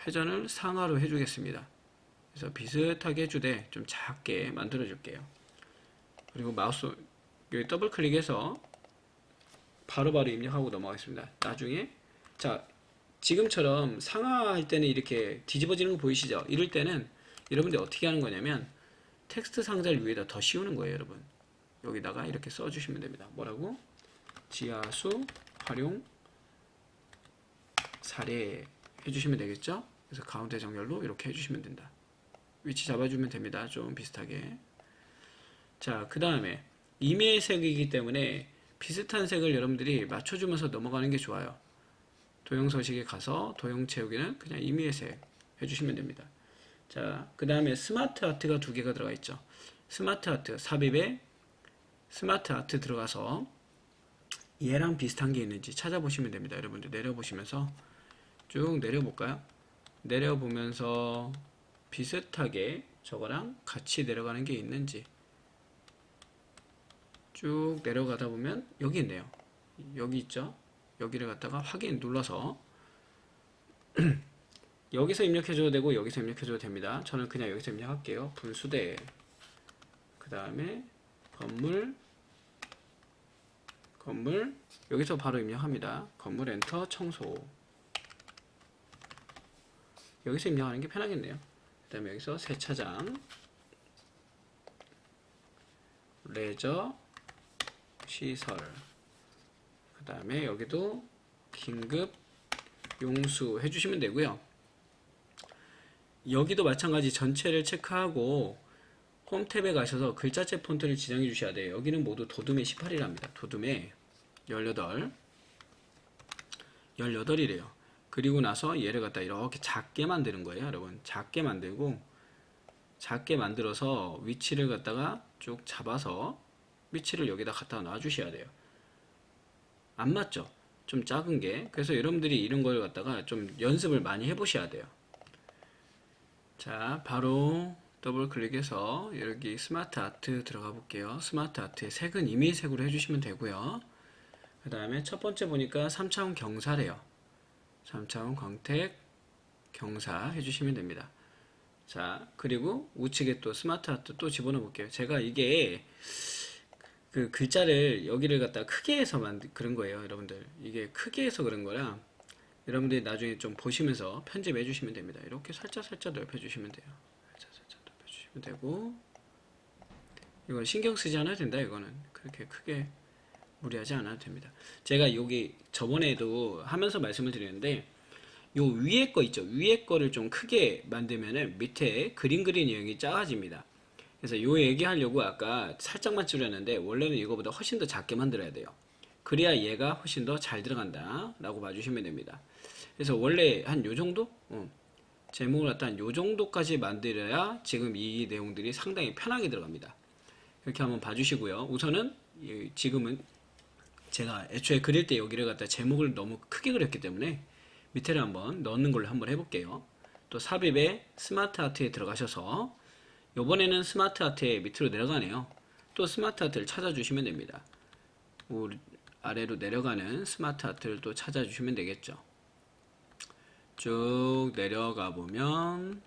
회전을 상하로 해주겠습니다. 그래서 비슷하게 해주되 좀 작게 만들어 줄게요. 그리고 마우스 여기 더블 클릭해서 바로바로 입력하고 넘어가겠습니다. 나중에 자, 지금처럼 상하할 때는 이렇게 뒤집어지는 거 보이시죠? 이럴 때는 여러분들이 어떻게 하는 거냐면 텍스트 상자를 위에다 더 씌우는 거예요. 여러분 여기다가 이렇게 써주시면 됩니다. 뭐라고? 지하수 활용 사례 해주시면 되겠죠? 그래서 가운데 정렬로 이렇게 해주시면 된다. 위치 잡아주면 됩니다. 좀 비슷하게. 자, 그 다음에 임의의 색이기 때문에 비슷한 색을 여러분들이 맞춰주면서 넘어가는 게 좋아요. 도형 서식에 가서 도형 채우기는 그냥 임의의 색 해주시면 됩니다. 자, 그 다음에 스마트 아트가 두 개가 들어가 있죠. 스마트 아트 삽입에 스마트 아트 들어가서 얘랑 비슷한 게 있는지 찾아보시면 됩니다. 여러분들 내려보시면서 쭉 내려볼까요? 내려보면서 비슷하게 저거랑 같이 내려가는 게 있는지 쭉 내려가다 보면 여기 있네요. 여기 있죠? 여기를 갖다가 확인 눌러서 여기서 입력해줘도 되고 여기서 입력해줘도 됩니다. 저는 그냥 여기서 입력할게요. 분수대 그 다음에 건물 여기서 바로 입력합니다. 건물 엔터 청소 여기서 입력하는 게 편하겠네요. 그 다음에 여기서 세차장 레저 시설 그 다음에 여기도 긴급 용수 해주시면 되고요. 여기도 마찬가지 전체를 체크하고 홈 탭에 가셔서 글자체 폰트를 지정해 주셔야 돼요. 여기는 모두 도둠의 18이랍니다. 도둠의 18이래요. 그리고 나서 얘를 갖다 이렇게 작게 만드는 거예요. 여러분 작게 만들고 작게 만들어서 위치를 갖다가 쭉 잡아서 위치를 여기다 갖다 놔 주셔야 돼요. 안 맞죠? 좀 작은 게. 그래서 여러분들이 이런 걸 갖다가 좀 연습을 많이 해 보셔야 돼요. 자, 바로 더블 클릭해서 여기 스마트 아트 들어가 볼게요. 스마트 아트의 색은 임의색으로 해주시면 되고요. 그 다음에 첫 번째 보니까 3차원 경사래요. 3차원 광택 경사 해주시면 됩니다. 자, 그리고 우측에 또 스마트 아트 또 집어넣어 볼게요. 제가 이게 그 글자를 여기를 갖다 크게 해서 그런 거예요, 여러분들. 이게 크게 해서 그런 거라 여러분들이 나중에 좀 보시면서 편집해 주시면 됩니다. 이렇게 살짝 넓혀 주시면 돼요. 살짝 넓혀 주시면 되고, 이건 신경 쓰지 않아도 된다. 이거는 그렇게 크게 무리하지 않아도 됩니다. 제가 여기 저번에도 하면서 말씀을 드렸는데, 요 위에 거 있죠. 위에 거를 좀 크게 만들면은 밑에 그림 그리는 내용이 작아집니다. 그래서 요 얘기하려고 아까 살짝만 줄였는데, 원래는 이거보다 훨씬 더 작게 만들어야 돼요. 그래야 얘가 훨씬 더 잘 들어간다 라고 봐주시면 됩니다. 그래서 원래 한 요 정도? 제목을 갖다 한 요 정도까지 만들어야 지금 이 내용들이 상당히 편하게 들어갑니다. 이렇게 한번 봐주시고요. 우선은 지금은 제가 애초에 그릴 때 여기를 갖다 제목을 너무 크게 그렸기 때문에 밑에를 한번 넣는 걸로 한번 해볼게요. 또 삽입에 스마트 아트에 들어가셔서 요번에는 스마트 아트에 밑으로 내려가네요. 또 스마트 아트를 찾아주시면 됩니다. 아래로 내려가는 스마트 아트를 또 찾아주시면 되겠죠. 쭉 내려가 보면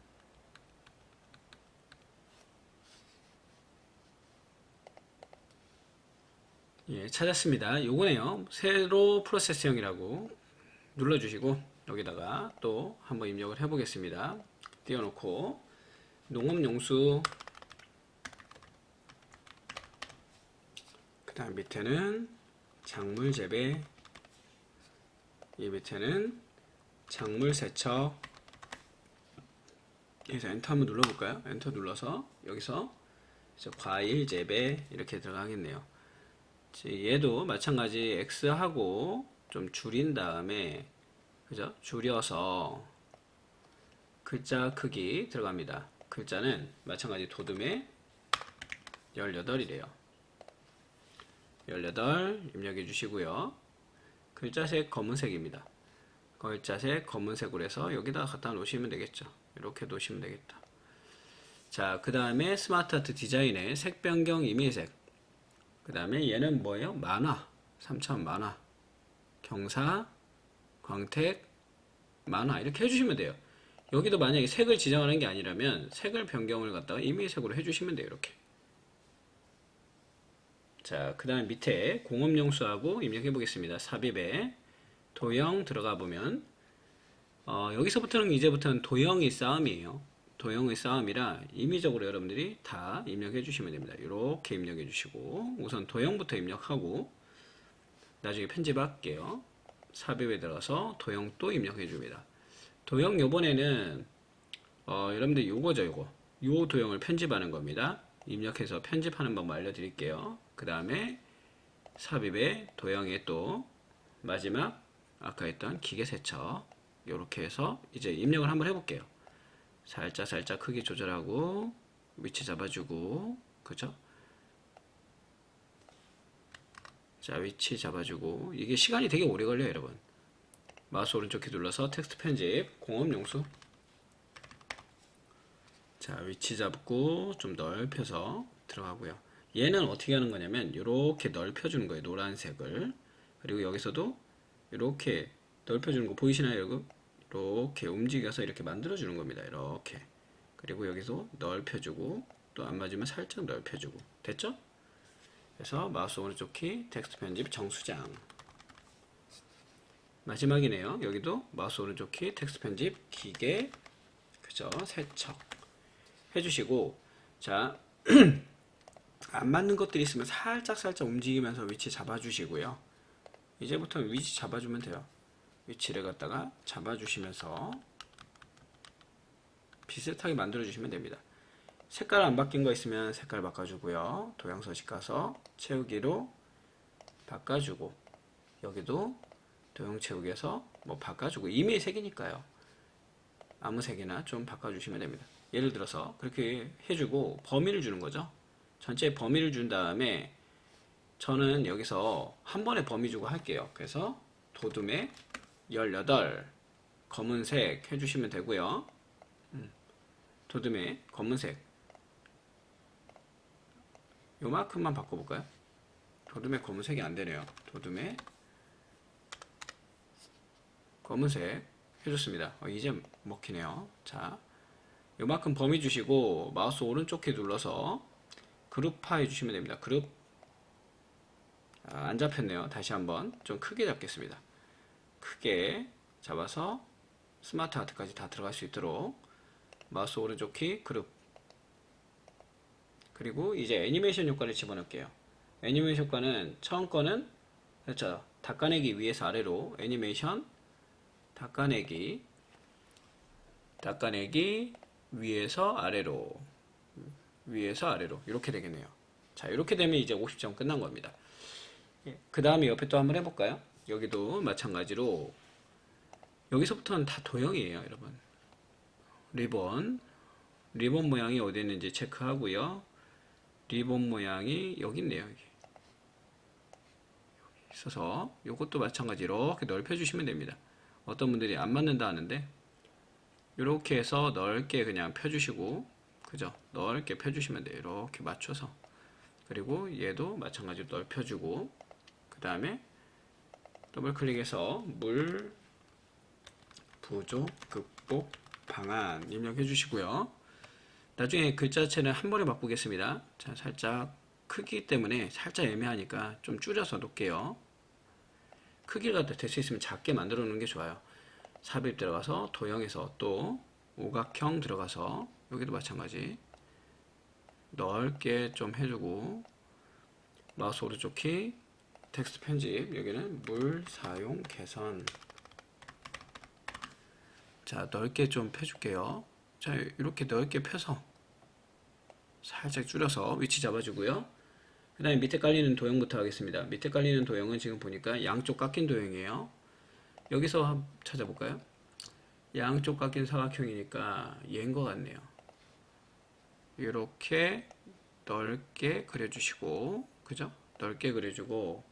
예, 찾았습니다. 요거네요. 세로 프로세스형이라고 눌러주시고 여기다가 또 한번 입력을 해보겠습니다. 띄워놓고 농업용수, 그 다음 밑에는 작물재배, 이 밑에는 작물세척. 그래서 엔터 한번 눌러볼까요? 엔터 눌러서 여기서 과일재배 이렇게 들어가겠네요. 얘도 마찬가지 X하고 좀 줄인 다음에, 그죠? 줄여서 글자 크기 들어갑니다. 글자는 마찬가지 도둠에 18이래요. 18 입력해 주시고요. 글자색 검은색입니다. 글자색 검은색으로 해서 여기다 갖다 놓으시면 되겠죠. 이렇게 놓으시면 되겠다. 자, 그 다음에 스마트 아트 디자인의 색 변경 이미색. 그 다음에 얘는 뭐예요? 만화. 3차원 만화. 경사, 광택, 만화. 이렇게 해주시면 돼요. 여기도 만약에 색을 지정하는 게 아니라면 색을 변경을 갖다가 이미색으로 해주시면 돼요. 이렇게. 자, 그 다음 밑에 공업용수하고 입력해 보겠습니다. 삽입에 도형 들어가 보면 여기서부터는 이제부터는 도형의 싸움이에요. 도형의 싸움이라 임의적으로 여러분들이 다 입력해 주시면 됩니다. 이렇게 입력해 주시고 우선 도형부터 입력하고 나중에 편집할게요. 삽입에 들어가서 도형 또 입력해 줍니다. 도형 요번에는 여러분들 요거죠. 요 도형을 편집하는 겁니다. 입력해서 편집하는 방법 알려드릴게요. 그 다음에 삽입에 도형에 또 마지막 아까 했던 기계세척 요렇게 해서 이제 입력을 한번 해볼게요. 살짝 크기 조절하고 위치 잡아주고, 그죠? 자, 위치 잡아주고. 이게 시간이 되게 오래 걸려요, 여러분. 마우스 오른쪽 키 눌러서 텍스트 편집 공업용수. 자, 위치 잡고 좀 넓혀서 들어가고요. 얘는 어떻게 하는 거냐면 이렇게 넓혀주는 거예요. 노란색을. 그리고 여기서도 이렇게 넓혀주는 거 보이시나요, 여러분? 이렇게 움직여서 이렇게 만들어주는 겁니다. 이렇게. 그리고 여기서 넓혀주고 또 안 맞으면 살짝 넓혀주고. 됐죠? 그래서 마우스 오른쪽 키 텍스트 편집 정수장. 마지막이네요. 여기도 마우스 오른쪽 키 텍스트 편집 기계, 그죠? 세척 해주시고, 자, 안 맞는 것들이 있으면 살짝 움직이면서 위치 잡아주시고요. 이제부터는 위치 잡아주면 돼요. 위치를 갖다가 잡아주시면서 비슷하게 만들어주시면 됩니다. 색깔 안 바뀐 거 있으면 색깔 바꿔주고요. 도형 서식 가서 채우기로 바꿔주고, 여기도 도형 채우기에서 뭐 바꿔주고, 이미 색이니까요. 아무 색이나 좀 바꿔주시면 됩니다. 예를 들어서 그렇게 해주고 범위를 주는 거죠. 전체 범위를 준 다음에 저는 여기서 한 번에 범위 주고 할게요. 그래서 도둠에 18 검은색 해주시면 되고요. 도둠에 검은색 요만큼만 바꿔볼까요? 도둠에 검은색이 안되네요. 도둠에 검은색 해줬습니다. 이제 먹히네요. 자, 요만큼 범위 주시고 마우스 오른쪽 키 눌러서 그룹화 해주시면 됩니다. 그룹. 안 잡혔네요. 다시 한번 좀 크게 잡겠습니다. 크게 잡아서 스마트 아트까지 다 들어갈 수 있도록 마우스 오른쪽 키 그룹. 그리고 이제 애니메이션 효과를 집어넣을게요. 애니메이션 효과는 처음 거는 그렇죠. 닦아내기 위에서 아래로 애니메이션 닦아내기 위에서 아래로 이렇게 되겠네요. 자, 이렇게 되면 이제 50점 끝난 겁니다. 그 다음에 옆에 또 한번 해볼까요? 여기도 마찬가지로 여기서부터는 다 도형이에요, 여러분. 리본 모양이 어디 있는지 체크하고요. 리본 모양이 여기 있네요. 여기 있어서 이것도 마찬가지로 이렇게 넓혀주시면 됩니다. 어떤 분들이 안 맞는다 하는데 이렇게 해서 넓게 그냥 펴주시고, 그죠? 넓게 펴주시면 돼요. 이렇게 맞춰서. 그리고 얘도 마찬가지로 넓혀주고, 그 다음에 더블 클릭해서 물 부족 극복 방안 입력해 주시고요. 나중에 글자체는 한 번에 바꾸겠습니다. 자, 살짝 크기 때문에 살짝 애매하니까 좀 줄여서 놓을게요. 크기가 될 수 있으면 작게 만들어 놓는 게 좋아요. 삽입 들어가서 도형에서 또 오각형 들어가서 여기도 마찬가지 넓게 좀 해주고, 마우스 오른쪽 키 텍스트 편집, 여기는 물 사용 개선. 자, 넓게 좀 펴줄게요. 자, 이렇게 넓게 펴서 살짝 줄여서 위치 잡아주고요. 그 다음에 밑에 깔리는 도형부터 하겠습니다. 밑에 깔리는 도형은 지금 보니까 양쪽 깎인 도형이에요. 여기서 한번 찾아볼까요? 양쪽 깎인 사각형이니까 얘인 것 같네요. 이렇게 넓게 그려주시고, 그죠? 넓게 그려주고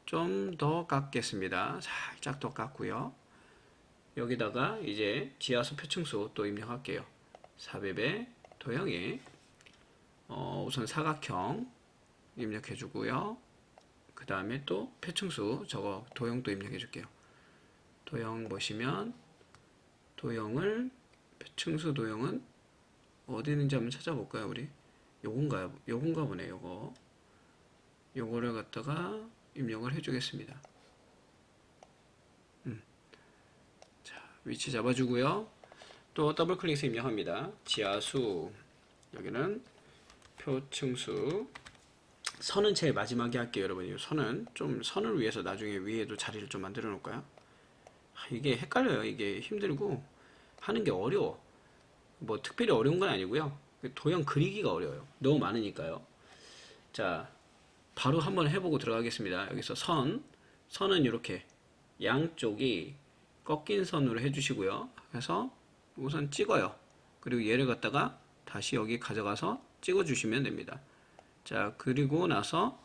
좀 더 깎겠습니다. 살짝 더 깎고요. 여기다가 이제 지하수 표층수 또 입력할게요. 삽입의 도형에 우선 사각형 입력해 주고요. 그 다음에 또 표층수 저거 도형도 입력해 줄게요. 도형 보시면 도형을 표층수 도형은 어디 있는지 한번 찾아볼까요? 우리 요건가 보네. 요거를 갖다가 입력을 해 주겠습니다. 자, 위치 잡아주고요. 또 더블 클릭해서 입력합니다. 지하수, 여기는 표층수. 선은 제일 마지막에 할게요, 여러분. 이 선을 위해서 나중에 위에도 자리를 좀 만들어 놓을까요? 이게 헷갈려요. 이게 힘들고 하는 게 어려워. 뭐 특별히 어려운 건 아니고요. 도형 그리기가 어려워요. 너무 많으니까요. 자, 바로 한번 해보고 들어가겠습니다. 여기서 선은 이렇게 양쪽이 꺾인 선으로 해주시고요. 그래서 우선 찍어요. 그리고 얘를 갖다가 다시 여기 가져가서 찍어주시면 됩니다. 자, 그리고 나서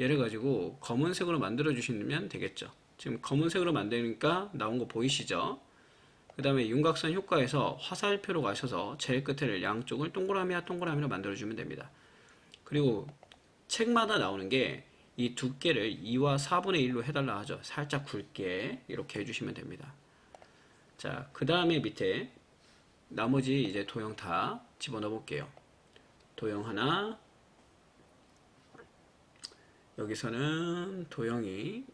얘를 가지고 검은색으로 만들어 주시면 되겠죠. 지금 검은색으로 만드니까 나온 거 보이시죠? 그 다음에 윤곽선 효과에서 화살표로 가셔서 제일 끝에를 양쪽을 동그라미로 만들어주면 됩니다. 그리고 책마다 나오는 게 이 두께를 2와 4분의 1로 해달라 하죠. 살짝 굵게 이렇게 해주시면 됩니다. 자, 그 다음에 밑에 나머지 이제 도형 다 집어넣어 볼게요. 도형 하나, 여기서는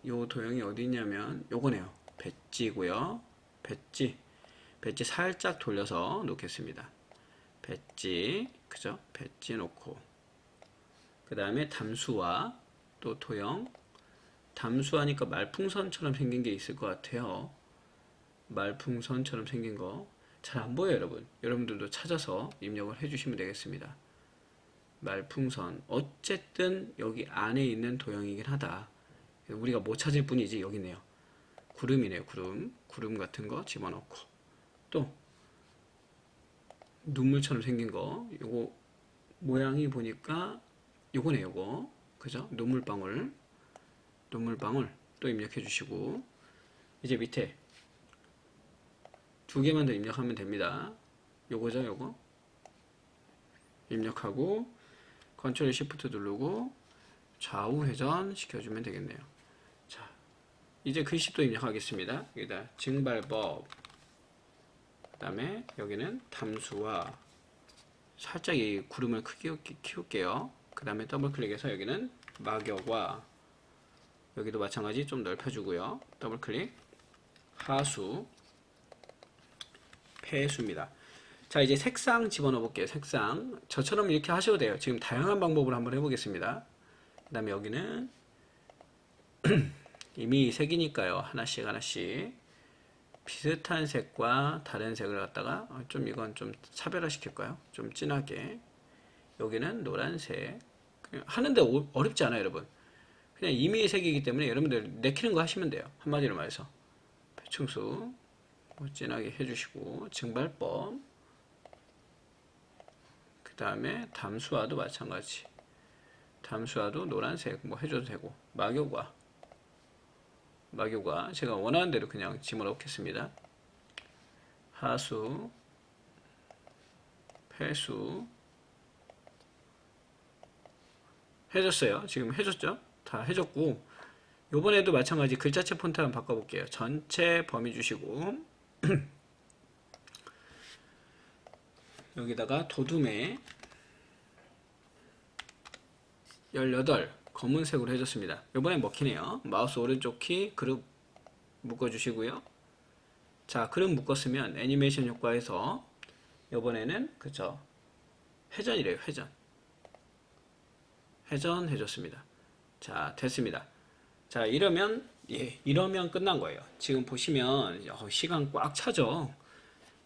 요 도형이 어디 있냐면 요거네요. 배지고요. 배지 살짝 돌려서 놓겠습니다. 배지, 그죠? 배지 놓고, 그 다음에 담수화 또 도형. 담수하니까 말풍선처럼 생긴 게 있을 것 같아요. 말풍선처럼 생긴 거 잘 안 보여요, 여러분. 여러분들도 찾아서 입력을 해주시면 되겠습니다. 말풍선, 어쨌든 여기 안에 있는 도형이긴 하다. 우리가 못 찾을 뿐이지. 여기 있네요. 구름이네요. 구름 같은 거 집어넣고, 또 눈물처럼 생긴 거, 요거 모양이 보니까 요거네요. 요거, 그죠? 눈물방울 또 입력해 주시고, 이제 밑에 두 개만 더 입력하면 됩니다. 요거죠. 요거 입력하고 컨트롤 시프트 누르고 좌우 회전 시켜주면 되겠네요. 자, 이제 글씨도 입력하겠습니다. 여기다 증발법, 그 다음에 여기는 담수화, 살짝 이 구름을 크게 키울게요. 그 다음에 더블 클릭해서 여기는 막역화, 여기도 마찬가지 좀 넓혀주고요. 더블 클릭, 하수, 폐수입니다. 자, 이제 색상 집어넣어 볼게요. 색상. 저처럼 이렇게 하셔도 돼요. 지금 다양한 방법으로 한번 해보겠습니다. 그 다음에 여기는 이미 색이니까요. 하나씩 하나씩 비슷한 색과 다른 색을 갖다가 좀 이건 좀 차별화 시킬까요? 좀 진하게. 여기는 노란색. 그냥 하는데 어렵지 않아요, 여러분. 그냥 이미 색이기 때문에 여러분들 내키는 거 하시면 돼요. 한마디로 말해서 배충수 진하게 해주시고, 증발법, 그 다음에 담수화도 마찬가지. 담수화도 노란색 뭐 해줘도 되고, 막요과 제가 원하는 대로 그냥 집어넣겠습니다. 하수, 폐수 해줬어요. 지금 해줬죠? 다 해줬고, 요번에도 마찬가지 글자체 폰트 한번 바꿔볼게요. 전체 범위 주시고 여기다가 도둠에 18 검은색으로 해줬습니다. 요번엔 먹히네요. 마우스 오른쪽 키 그룹 묶어주시고요. 자, 그룹 묶었으면 애니메이션 효과에서 요번에는 그쵸, 회전이래요. 회전 해줬습니다. 자, 됐습니다. 자, 이러면 끝난 거예요. 지금 보시면 시간 꽉 차죠.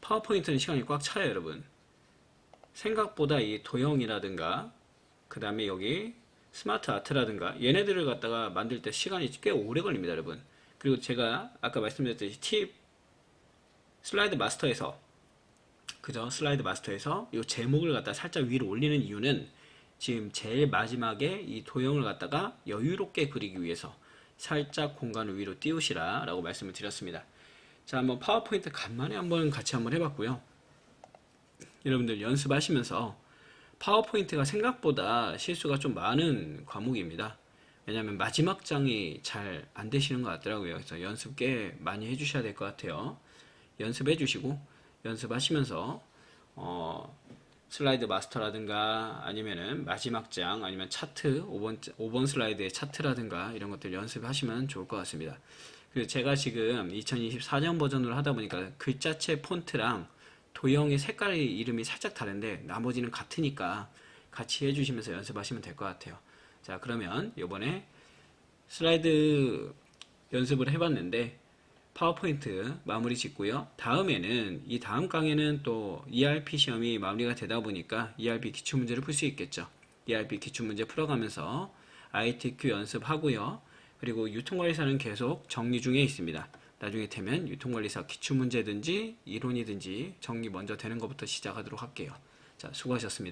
파워포인트는 시간이 꽉 차요, 여러분. 생각보다 이 도형이라든가 그 다음에 여기 스마트 아트라든가 얘네들을 갖다가 만들 때 시간이 꽤 오래 걸립니다, 여러분. 그리고 제가 아까 말씀드렸듯이 슬라이드 마스터에서 이 제목을 갖다 살짝 위로 올리는 이유는 지금 제일 마지막에 이 도형을 갖다가 여유롭게 그리기 위해서 살짝 공간을 위로 띄우시라 라고 말씀을 드렸습니다. 자, 한번 파워포인트 간만에 한번 같이 한번 해봤고요. 여러분들 연습하시면서 파워포인트가 생각보다 실수가 좀 많은 과목입니다. 왜냐하면 마지막 장이 잘 안 되시는 것 같더라고요. 그래서 연습 꽤 많이 해주셔야 될 것 같아요. 연습해 주시고 연습하시면서 슬라이드 마스터라든가 아니면은 마지막 장 아니면 차트 5번 슬라이드의 차트라든가 이런 것들 연습하시면 좋을 것 같습니다. 그리고 제가 지금 2024년 버전으로 하다 보니까 글자체 폰트랑 도형의 색깔 이름이 살짝 다른데 나머지는 같으니까 같이 해주시면서 연습하시면 될 것 같아요. 자, 그러면 이번에 슬라이드 연습을 해봤는데 파워포인트 마무리 짓고요. 다음에는 이 다음 강의는 또 ERP 시험이 마무리가 되다 보니까 ERP 기출문제를 풀 수 있겠죠. ERP 기출문제 풀어가면서 ITQ 연습하고요. 그리고 유통관리사는 계속 정리 중에 있습니다. 나중에 되면 유통관리사 기출문제든지 이론이든지 정리 먼저 되는 것부터 시작하도록 할게요. 자, 수고하셨습니다.